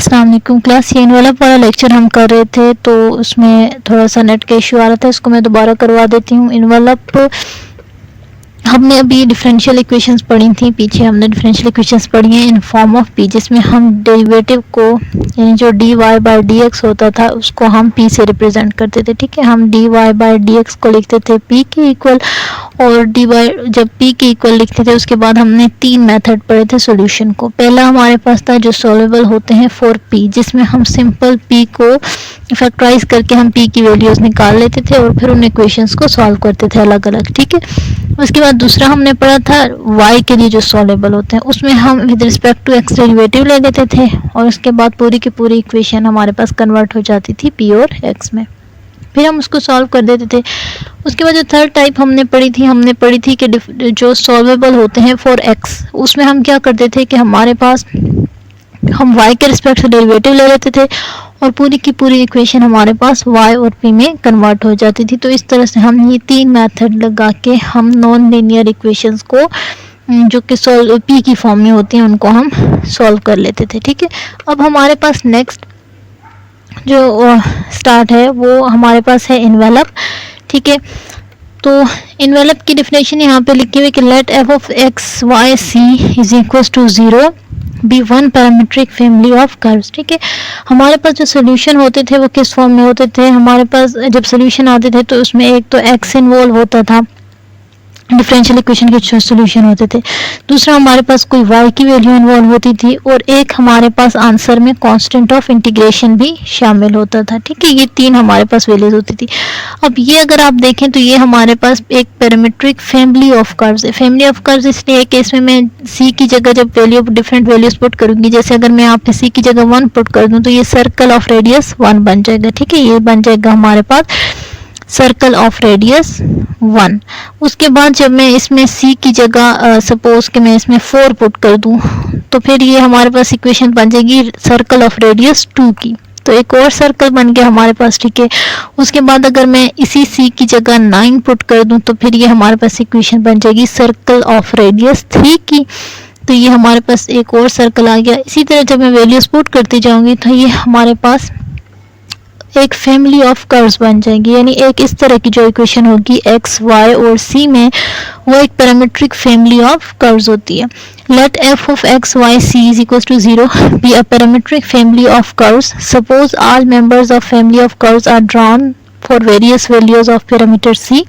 अस्सलाम वालेकुम क्लास। ये इनवेलप वाला लेक्चर हम कर रहे थे तो उसमें थोड़ा सा नेट का इशू आ रहा था, इसको मैं दोबारा करवा देती हूँ। इनवेलप हमने अभी डिफरेंशियल इक्वेशंस पढ़ी थी, पीछे हमने डिफरेंशियल इक्वेशंस पढ़ी हैं इन फॉर्म ऑफ पी, जिसमें हम डेरिवेटिव को यानी जो D Y by D X होता था उसको हम पी से रिप्रेजेंट करते थे। ठीक है, हम D Y by D X को लिखते थे पी के इक्वल, और डी वाई जब पी के इक्वल लिखते थे उसके बाद हमने तीन मेथड पढ़े थे सॉल्यूशन को। पहला हमारे पास था जो सॉल्वेबल होते हैं फॉर पी, जिसमें हम सिंपल पी को फैक्टराइज करके हम पी की वैल्यूज निकाल लेते थे और फिर उन इक्वेशंस को सॉल्व करते थे अलग अलग। ठीक है, उसके बाद दूसरा हमने पढ़ा था y के लिए जो सॉल्वेबल होते हैं, उसमें हम with respect to x derivative ले लेते थे और उसके बाद पूरी की पूरी इक्वेशन हमारे पास कन्वर्ट हो जाती थी p और x में, फिर हम उसको सॉल्व कर देते थे। उसके बाद जो थर्ड टाइप हमने पढ़ी थी कि जो सॉल्वेबल होते हैं फॉर x, उसमें हम क्या करते थे कि हमारे पास हम y के रिस्पेक्ट से डेरिवेटिव ले लेते थे और पूरी की पूरी इक्वेशन हमारे पास y और p में कन्वर्ट हो जाती थी। तो इस तरह से हम ये तीन मेथड लगा के हम नॉन लीनियर इक्वेशंस को जो कि p की फॉर्म में होती हैं उनको हम सॉल्व कर लेते थे। ठीक है, अब हमारे पास नेक्स्ट जो स्टार्ट है वो हमारे पास है इनवेलप। ठीक है, तो इनवेलप की डेफिनेशन यहाँ पे लिखी हुई कि let F of X Y C is equal to 0 be one parametric family of curves. ठीक है, हमारे पास जो सोल्यूशन होते थे वो किस फॉर्म में होते थे? हमारे पास जब सोल्यूशन आते थे तो उसमें एक तो एक्स इन्वॉल्व होता था, डिफरेंशियल इक्वेशन के सॉल्यूशन होते थे, दूसरा हमारे पास कोई y की वैल्यू इन्वॉल्व होती थी और एक हमारे पास आंसर में कांस्टेंट ऑफ इंटीग्रेशन भी शामिल होता था। ठीक है, ये तीन हमारे पास वैल्यूज होती थी। अब ये अगर आप देखें तो ये हमारे पास एक पैरामीट्रिक फैमिली ऑफ कर्व्स है। फैमिली ऑफ कर्व्स इसलिए है कि इसमें मैं c की जगह जब वैल्यू डिफरेंट वैल्यूज पुट करूंगी, जैसे अगर मैं यहाँ पे c की जगह 1 पुट कर दूं तो ये सर्कल ऑफ रेडियस 1 बन जाएगा। ठीक है, ये बन जाएगा हमारे पास सर्कल ऑफ रेडियस 1। उसके बाद जब मैं इसमें c की जगह सपोज कि मैं इसमें 4 पुट कर दूं तो फिर ये हमारे पास इक्वेशन बन जाएगी सर्कल ऑफ रेडियस 2 की, तो एक और सर्कल बन गया हमारे पास। ठीक है, उसके बाद अगर मैं इसी c की जगह 9 पुट कर दूं तो फिर ये हमारे पास इक्वेशन बन जाएगी सर्कल ऑफ रेडियस 3 की, तो ये हमारे पास एक और सर्कल आ गया। इसी तरह जब मैं वैल्यूज पुट करती जाऊंगी तो ये हमारे पास एक फैमिली ऑफ कर्व्स बन जाएंगी, यानी एक इस तरह की जो इक्वेशन होगी x, y और c में, वो एक पैरामीट्रिक फैमिली ऑफ कर्व्स होती है। Let f of x, y, c is equals to 0 be a parametric family of curves. Suppose all members of family of curves are drawn for various values of parameter c.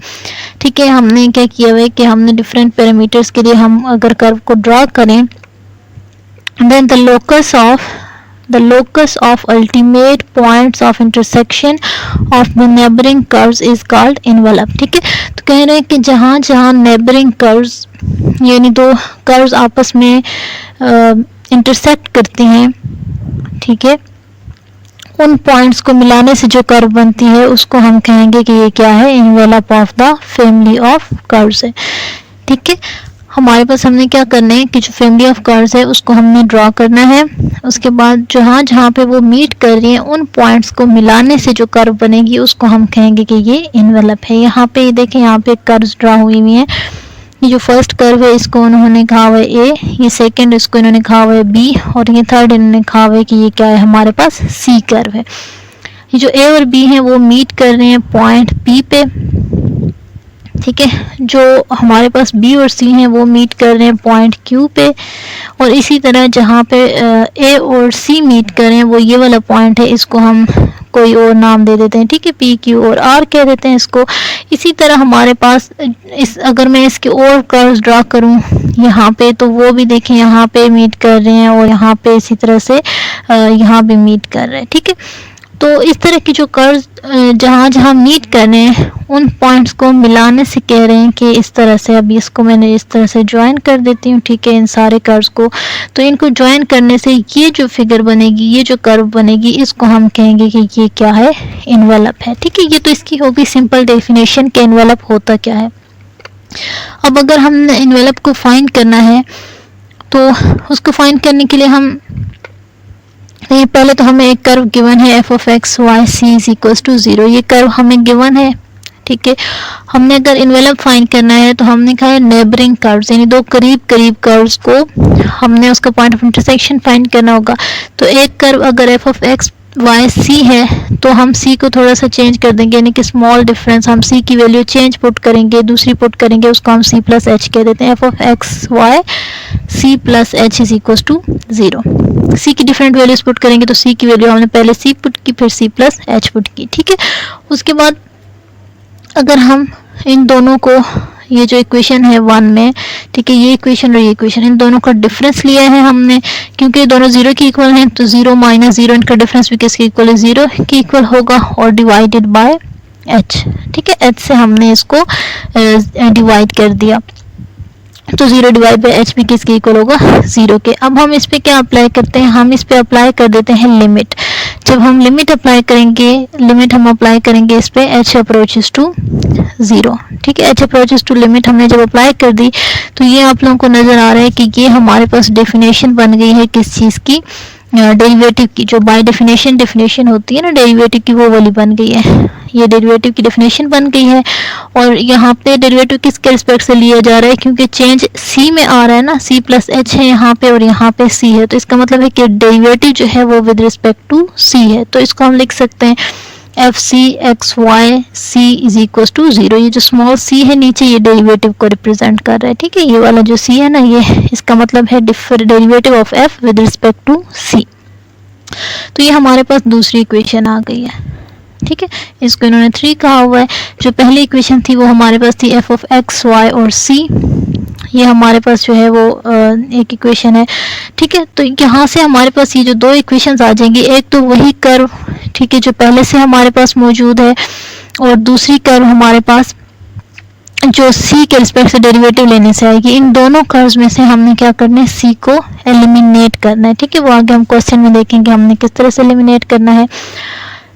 ठीक है, हमने क्या किया हुआ है कि हमने डिफरेंट पैरामीटर्स के लिए हम अगर कर्व को ड्रा करें, then the locus of ultimate points of intersection of the neighboring curves is called envelope. ठीक है, तो कह रहे हैं कि जहाँ जहाँ neighboring curves यानी दो कर्व्स आपस में इंटरसेक्ट करते हैं, ठीक है, उन पॉइंट्स को मिलाने से जो कर्व बनती है उसको हम कहेंगे कि ये क्या है? Envelope of the family of curves है। ठीक है, हमारे पास हमने क्या करना है कि जो फैमिली ऑफ कर्व्स है उसको हमने ड्रॉ करना है। उसके बाद जहाँ जहाँ पे वो मीट कर रही हैं उन पॉइंट्स को मिलाने से जो कर्व बनेगी उसको हम कहेंगे कि ये एनवेलप है। यहाँ पे देखें, यहाँ पे कर्व्स ड्रॉ हुई हुई हैं। ये जो फर्स्ट कर्व है इसको उन्होंने कहा हुआ है ए, ये सेकंड इसको इन्होंने कहा हुआ है बी, और ये थर्ड इन्होंने कहा हुआ है कि ये क्या है? हमारे पास सी कर्व है। ये जो ए और बी हैं वो मीट कर रहे हैं पॉइंट पी पे। ठीक है, जो हमारे पास बी और सी हैं वो मीट कर रहे हैं पॉइंट क्यू पे, और इसी तरह जहाँ पे ए और सी मीट कर रहे हैं वो ये वाला पॉइंट है, इसको हम कोई और नाम दे देते हैं। ठीक है, पी क्यू और आर कह देते हैं इसको। इसी तरह हमारे पास अगर मैं इसके और कर्व्स ड्रा करूँ यहाँ पे, तो वो भी देखें यहाँ पे मीट कर रहे हैं और यहाँ पे इसी तरह से यहाँ भी मीट कर रहे हैं। ठीक है, तो इस तरह की जो कर्व्स जहाँ जहाँ मीट कर रहे हैं उन पॉइंट्स को मिलाने से कह रहे हैं कि इस तरह से, अभी इसको मैंने इस तरह से ज्वाइन कर देती हूँ। ठीक है, इन सारे कर्व्स को, तो इनको ज्वाइन करने से ये जो फिगर बनेगी, ये जो कर्व बनेगी, इसको हम कहेंगे कि ये क्या है? एनवेलप है। ठीक है, ये तो इसकी होगी सिंपल डेफिनेशन कि एनवेलप होता क्या है। अब अगर हमने एनवेलप को फाइंड करना है तो उसको फाइंड करने के लिए हम पहले तो हमें एक कर्व गिवन है f of x y c is equals to 0, ये कर्व हमें गिवन है। ठीक है। हमने अगर इन्वेलप फाइंड करना है तो हमने कहा है नेबरिंग कर्व्स, यानी दो करीब करीब कर्व्स को हमने उसका पॉइंट ऑफ इंटरसेक्शन फाइंड करना होगा। तो एक कर्व अगर F of X Y C है तो हम सी को थोड़ा सा चेंज कर देंगे, यानी कि स्मॉल डिफरेंस, हम सी की वैल्यू चेंज पुट करेंगे, दूसरी पुट करेंगे, उसको हम सी प्लस एच कह देते हैं। F of X Y C plus H is equal to 0। C की डिफरेंट वैल्यूज पुट करेंगे तो सी की वैल्यू हमने पहले सी पुट की, फिर सी प्लस एच पुट की, ठीक है। उसके बाद अगर हम इन दोनों को, ये जो इक्वेशन है 1 में, ठीक है, ये इक्वेशन और ये इक्वेशन, इन दोनों का डिफरेंस लिया है हमने, क्योंकि ये दोनों 0 के इक्वल हैं, तो 0 माइनस 0 इनका डिफरेंस भी किसके इक्वल है, 0 के इक्वल होगा, और डिवाइडेड बाय h, ठीक है। h से हमने इसको डिवाइड कर दिया, तो 0 डिवाइड बाई एच भी किसके इक्वल होगा, 0 के। अब हम इस पे क्या अप्लाई करते हैं, हम इस पे अप्लाई कर देते हैं लिमिट। जब हम लिमिट अप्लाई करेंगे, लिमिट हम अप्लाई करेंगे इस पे h अप्रोचेस टू 0, ठीक है। h अप्रोचेस टू लिमिट हमने जब अप्लाई कर दी तो ये आप लोगों को नजर आ रहा है कि ये हमारे पास डेफिनेशन बन गई है किस चीज़ की, डेरिवेटिव की, जो बाय डेफिनेशन होती है ना डेरिवेटिव की, वो वाली बन गई है। ये डेरिवेटिव की डेफिनेशन बन गई है, और यहाँ पे डेरिवेटिव किसके रिस्पेक्ट से लिया जा रहा है, क्योंकि चेंज सी में आ रहा है ना, सी प्लस एच है यहाँ पे और यहाँ पे सी है, तो इसका मतलब है कि डेरिवेटिव जो है वो विद रिस्पेक्ट टू सी है। तो इसको हम लिख सकते हैं F C X Y C is equal to 0। ये जो स्मॉल सी है नीचे, ये डेरिवेटिव को रिप्रेजेंट कर रहा है, ठीक है। ये वाला जो सी है ना, ये इसका मतलब है derivative of F with respect to C. तो ये हमारे पास दूसरी इक्वेशन आ गई है, ठीक है। इसको इन्होंने 3 कहा हुआ है। जो पहली इक्वेशन थी वो हमारे पास थी एफ ऑफ एक्स वाई और सी, ये हमारे पास जो है वो एक इक्वेशन है, ठीक है। तो यहाँ से हमारे पास ये जो दो इक्वेशंस आ जाएंगी, एक तो वही कर्व, ठीक है, जो पहले से हमारे पास मौजूद है, और दूसरी कर्व हमारे पास जो सी के रिस्पेक्ट से डेरिवेटिव लेने से आएगी। इन दोनों कर्व्स में से हमने क्या करना है, सी को एलिमिनेट करना है, ठीक है। वो आगे हम क्वेश्चन में देखेंगे हमने किस तरह से एलिमिनेट करना है।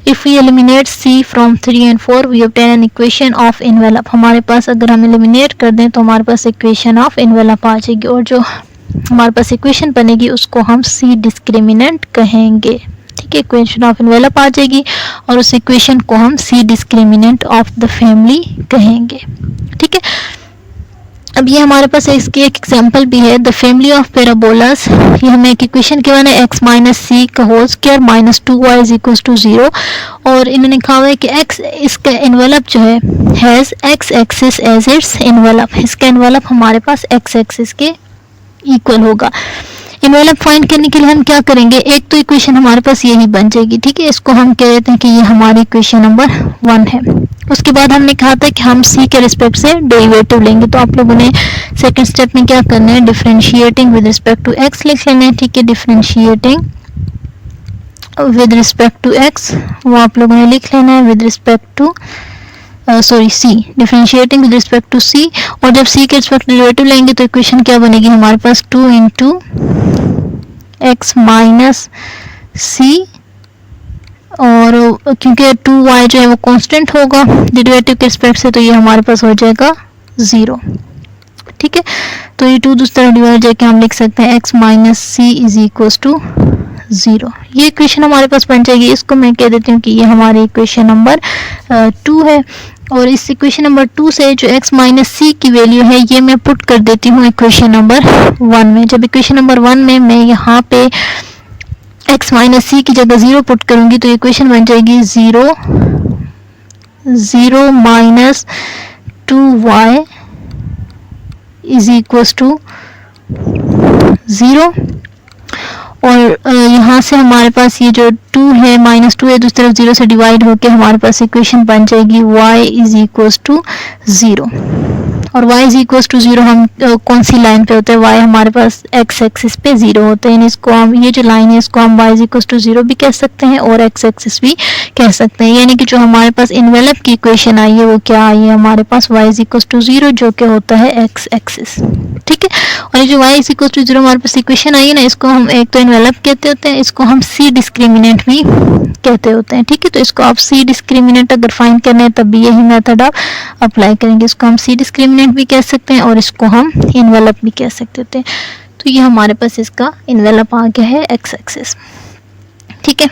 If we eliminate C from 3 and 4, we obtain an equation of envelope. हमारे पास अगर हम एलिमिनेट कर दें तो हमारे पास इक्वेशन ऑफ envelope आ जाएगी, और जो हमारे पास इक्वेशन बनेगी उसको हम C डिस्क्रिमिनेंट कहेंगे, ठीक है। इक्वेशन ऑफ envelope आ जाएगी और उस इक्वेशन को हम C discriminant of the family कहेंगे, ठीक है। अब ये हमारे पास इसकी एक एग्जांपल भी है, द फैमिली ऑफ पैराबोलास। ये हमें एक इक्वेशन गिवन है x माइनस सी का whole square minus 2y is equal to 0, और इन्होंने कहा हुआ है कि x इसका एनवेलप जो है has x axis as its envelope. इसका एनवेलप हमारे पास x एक्सिस के इक्वल होगा। एनवेलप फाइंड करने के लिए हम क्या करेंगे, एक तो इक्वेशन हमारे पास यही बन जाएगी, ठीक है। इसको हम कह देते हैं कि ये हमारी इक्वेशन नंबर 1 है। उसके बाद हमने कहा था कि हम सी के रिस्पेक्ट से डेरिवेटिव लेंगे, तो आप लोगों ने सेकंड स्टेप में क्या करना है, differentiating with respect to X लिख लेना है, ठीक है। Differentiating with respect to X वो आप लोगों ने लिख लेना है, with respect to C, differentiating with respect to C. और जब सी के रिस्पेक्ट डेरिवेटिव लेंगे तो इक्वेशन क्या बनेगी हमारे पास, 2 इंटू एक्स माइनस सी, और क्योंकि 2y जो है वो कांस्टेंट होगा डेरिवेटिव के रिस्पेक्ट से, तो ये हमारे पास हो जाएगा 0, ठीक है। तो ये 2 दूसरी तरफ डिवाइड जाके हम लिख सकते हैं x minus C is equal to 0। ये इक्वेशन हमारे पास बन जाएगी। इसको मैं कह देती हूँ कि ये हमारी इक्वेशन नंबर 2 है, और इस इक्वेशन नंबर 2 से जो x माइनस सी की वैल्यू है ये मैं पुट कर देती हूँ इक्वेशन नंबर 1 में। जब इक्वेशन नंबर 1 में मैं यहाँ पे x माइनस सी की जगह 0 पुट करूँगी तो इक्वेशन बन जाएगी 0 minus 2y is equal to 0, और यहाँ से हमारे पास ये जो 2 है माइनस 2 है दूसरी तरफ 0 से डिवाइड होके हमारे पास इक्वेशन बन जाएगी y इज इक्वल टू 0, और y इज इक्वल टू 0 हम कौन सी लाइन पे होते हैं, y हमारे पास x एक्सिस पे 0 होते हैं। इसको हम, ये जो लाइन है इसको हम y इज इक्वल टू 0 भी कह सकते हैं और x एक्सिस भी कह सकते हैं, यानी कि जो हमारे पास इन्वेलप की इक्वेशन आई है वो क्या आई है हमारे पास y इज इक्वल टू 0 जो कि होता है x एक्सिस, ठीक है। और ये जो y इज इक्वल टू 0 हमारे पास इक्वेशन आई है ना, इसको हम एक तो इन्वेलप कहते होते हैं, इसको हम C डिस्क्रिमिनेंट भी कहते होते हैं, ठीक है। तो इसको आप C डिस्क्रिमिनेंट अगर फाइंड करना है तब भी यही मेथड आप अप्लाई करेंगे। इसको हम C डिस्क्रिमिनेंट भी कह सकते हैं और इसको हम इन्वेलप भी कह सकते होते हैं। तो ये हमारे पास इसका इन्वेलप आ गया है x एक्सिस, ठीक है।